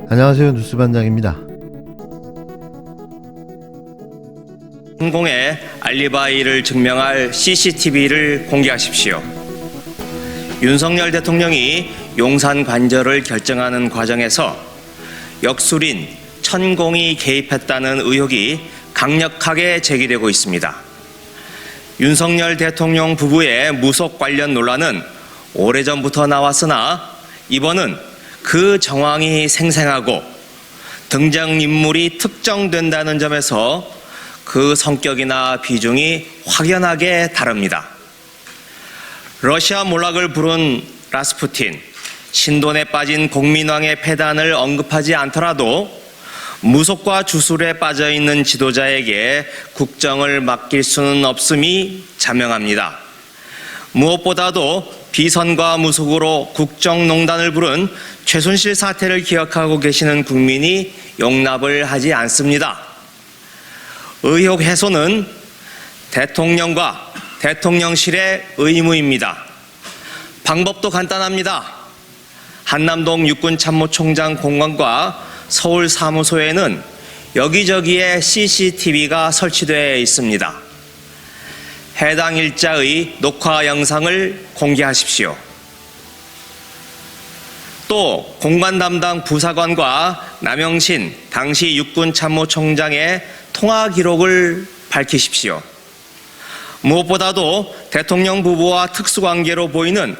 안녕하세요. 뉴스반장입니다. 천공의 알리바이를 증명할 CCTV를 공개하십시오. 윤석열 대통령이 용산 관절을 결정하는 과정에서 역술인 천공이 개입했다는 의혹이 강력하게 제기되고 있습니다. 윤석열 대통령 부부의 무속 관련 논란은 오래전부터 나왔으나 이번은 그 정황이 생생하고 등장인물이 특정된다는 점에서 그 성격이나 비중이 확연하게 다릅니다. 러시아 몰락을 부른 라스푸틴, 신돈에 빠진 공민왕의 폐단을 언급하지 않더라도 무속과 주술에 빠져있는 지도자에게 국정을 맡길 수는 없음이 자명합니다. 무엇보다도 비선과 무속으로 국정농단을 부른 최순실 사태를 기억하고 계시는 국민이 용납을 하지 않습니다. 의혹 해소는 대통령과 대통령실의 의무입니다. 방법도 간단합니다. 한남동 육군참모총장 공관과 서울 사무소에는 여기저기에 CCTV가 설치되어 있습니다. 해당 일자의 녹화 영상을 공개하십시오. 또 공관 담당 부사관과 남영신 당시 육군참모총장의 통화 기록을 밝히십시오. 무엇보다도 대통령 부부와 특수관계로 보이는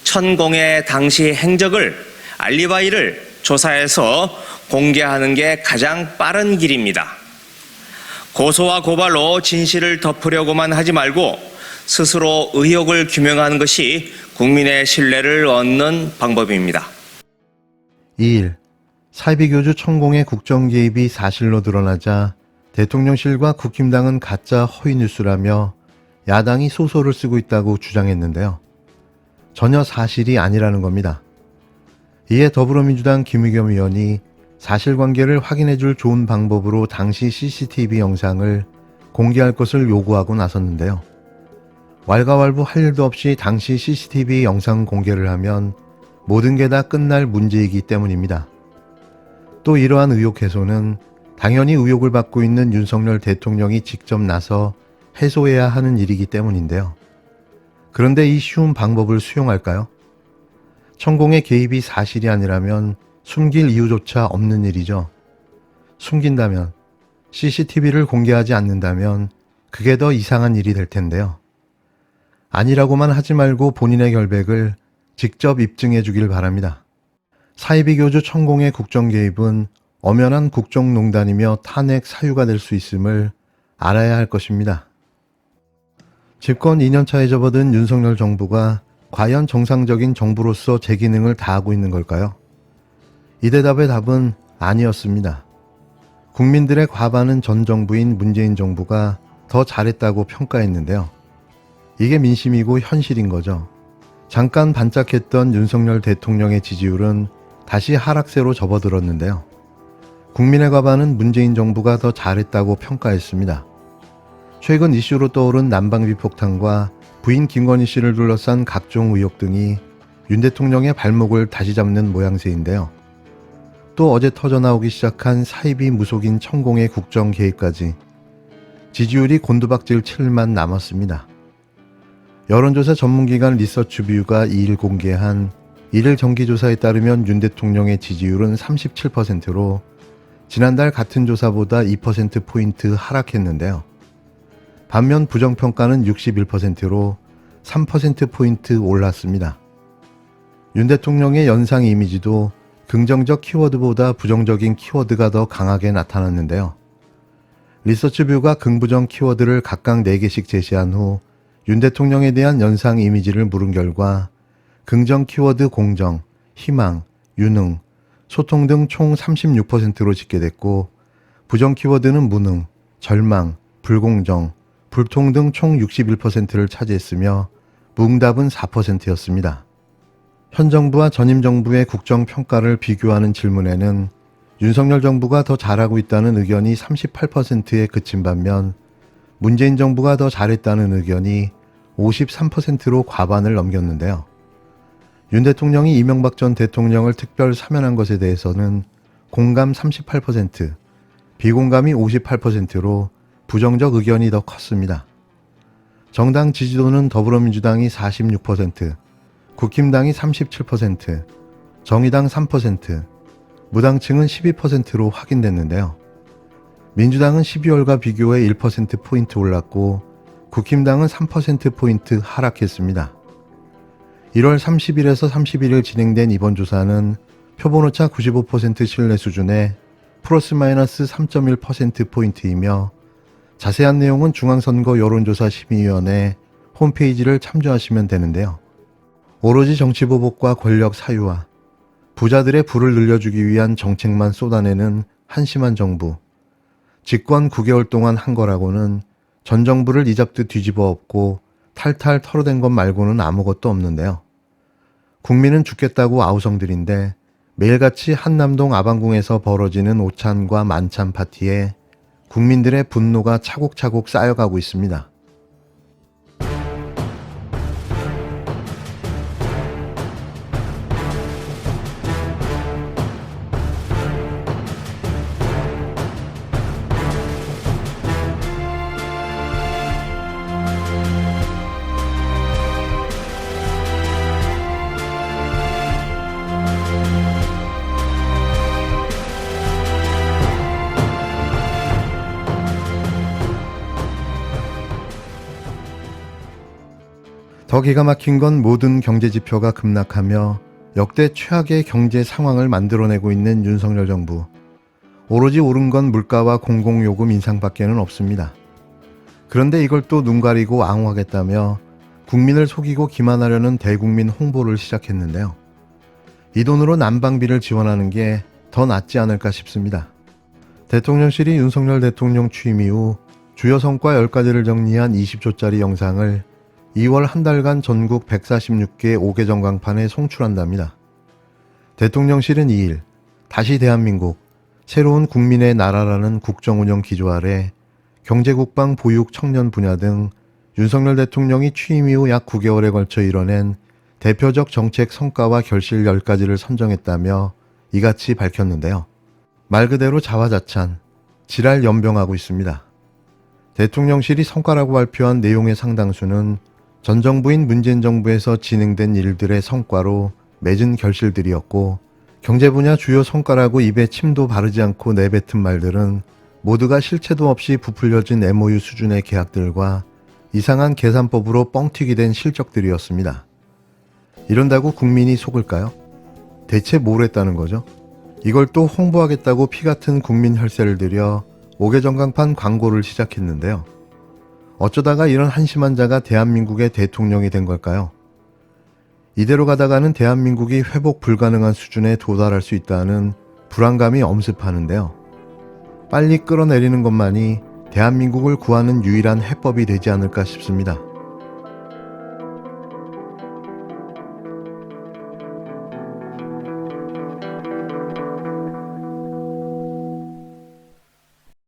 천공의 당시 행적을 알리바이를 조사해서 공개하는 게 가장 빠른 길입니다. 고소와 고발로 진실을 덮으려고만 하지 말고 스스로 의혹을 규명하는 것이 국민의 신뢰를 얻는 방법입니다. 2일 사이비교주 천공의 국정 개입이 사실로 드러나자 대통령실과 국힘당은 가짜 허위뉴스라며 야당이 소설을 쓰고 있다고 주장했는데요. 전혀 사실이 아니라는 겁니다. 이에 더불어민주당 김의겸 의원이 사실관계를 확인해줄 좋은 방법으로 당시 CCTV 영상을 공개할 것을 요구하고 나섰는데요. 왈가왈부 할 일도 없이 당시 CCTV 영상 공개를 하면 모든 게 다 끝날 문제이기 때문입니다. 또 이러한 의혹 해소는 당연히 의혹을 받고 있는 윤석열 대통령이 직접 나서 해소해야 하는 일이기 때문인데요. 그런데 이 쉬운 방법을 수용할까요? 천공의 개입이 사실이 아니라면 숨길 이유조차 없는 일이죠. 숨긴다면, CCTV를 공개하지 않는다면 그게 더 이상한 일이 될 텐데요. 아니라고만 하지 말고 본인의 결백을 직접 입증해 주길 바랍니다. 사이비교주 천공의 국정 개입은 엄연한 국정농단이며 탄핵 사유가 될 수 있음을 알아야 할 것입니다. 집권 2년차에 접어든 윤석열 정부가 과연 정상적인 정부로서 제 기능을 다하고 있는 걸까요? 이 대답의 답은 아니었습니다. 국민들의 과반은 전 정부인 문재인 정부가 더 잘했다고 평가했는데요. 이게 민심이고 현실인 거죠. 잠깐 반짝했던 윤석열 대통령의 지지율은 다시 하락세로 접어들었는데요. 국민의 과반은 문재인 정부가 더 잘했다고 평가했습니다. 최근 이슈로 떠오른 난방비 폭탄과 부인 김건희 씨를 둘러싼 각종 의혹 등이 윤 대통령의 발목을 다시 잡는 모양새인데요. 또 어제 터져나오기 시작한 사이비 무속인 천공의 국정 개입까지 지지율이 곤두박질 칠 만 남았습니다. 여론조사 전문기관 리서치뷰가 2일 공개한 1일 정기조사에 따르면 윤 대통령의 지지율은 37%로 지난달 같은 조사보다 2%포인트 하락했는데요. 반면 부정평가는 61%로 3%포인트 올랐습니다. 윤 대통령의 연상 이미지도 긍정적 키워드보다 부정적인 키워드가 더 강하게 나타났는데요. 리서치뷰가 긍부정 키워드를 각각 4개씩 제시한 후 윤 대통령에 대한 연상 이미지를 물은 결과 긍정 키워드 공정, 희망, 유능, 소통 등 총 36%로 집계됐고 부정 키워드는 무능, 절망, 불공정, 불통 등 총 61%를 차지했으며 무응답은 4%였습니다. 현 정부와 전임 정부의 국정평가를 비교하는 질문에는 윤석열 정부가 더 잘하고 있다는 의견이 38%에 그친 반면 문재인 정부가 더 잘했다는 의견이 53%로 과반을 넘겼는데요. 윤 대통령이 이명박 전 대통령을 특별 사면한 것에 대해서는 공감 38%, 비공감이 58%로 부정적 의견이 더 컸습니다. 정당 지지도는 더불어민주당이 46%, 국힘당이 37%, 정의당 3%, 무당층은 12%로 확인됐는데요. 민주당은 12월과 비교해 1%포인트 올랐고 국힘당은 3%포인트 하락했습니다. 1월 30일에서 31일 진행된 이번 조사는 표본오차 95% 신뢰 수준의 플러스 마이너스 3.1%포인트이며 자세한 내용은 중앙선거 여론조사 심의위원회 홈페이지를 참조하시면 되는데요. 오로지 정치보복과 권력 사유화, 부자들의 부를 늘려주기 위한 정책만 쏟아내는 한심한 정부, 집권 9개월 동안 한 거라고는 전 정부를 이잡듯 뒤집어 엎고 탈탈 털어댄 것 말고는 아무것도 없는데요. 국민은 죽겠다고 아우성들인데 매일같이 한남동 아방궁에서 벌어지는 오찬과 만찬 파티에 국민들의 분노가 차곡차곡 쌓여가고 있습니다. 더 기가 막힌 건 모든 경제지표가 급락하며 역대 최악의 경제 상황을 만들어내고 있는 윤석열 정부. 오로지 오른 건 물가와 공공요금 인상밖에는 없습니다. 그런데 이걸 또 눈 가리고 앙호하겠다며 국민을 속이고 기만하려는 대국민 홍보를 시작했는데요. 이 돈으로 난방비를 지원하는 게 더 낫지 않을까 싶습니다. 대통령실이 윤석열 대통령 취임 이후 주요 성과 10가지를 정리한 20초짜리 영상을 2월 한 달간 전국 146개 5개 전광판에 송출한답니다. 대통령실은 2일 다시 대한민국 새로운 국민의 나라라는 국정운영 기조 아래 경제국방 보육 청년 분야 등 윤석열 대통령이 취임 이후 약 9개월에 걸쳐 이뤄낸 대표적 정책 성과와 결실 10가지를 선정했다며 이같이 밝혔는데요. 말 그대로 자화자찬, 지랄 연병하고 있습니다. 대통령실이 성과라고 발표한 내용의 상당수는 전 정부인 문재인 정부에서 진행된 일들의 성과로 맺은 결실들이었고 경제 분야 주요 성과라고 입에 침도 바르지 않고 내뱉은 말들은 모두가 실체도 없이 부풀려진 MOU 수준의 계약들과 이상한 계산법으로 뻥튀기 된 실적들이었습니다. 이런다고 국민이 속을까요? 대체 뭘 했다는 거죠? 이걸 또 홍보하겠다고 피 같은 국민 혈세를 들여 5개 전광판 광고를 시작했는데요. 어쩌다가 이런 한심한 자가 대한민국의 대통령이 된 걸까요? 이대로 가다가는 대한민국이 회복 불가능한 수준에 도달할 수 있다는 불안감이 엄습하는데요. 빨리 끌어내리는 것만이 대한민국을 구하는 유일한 해법이 되지 않을까 싶습니다.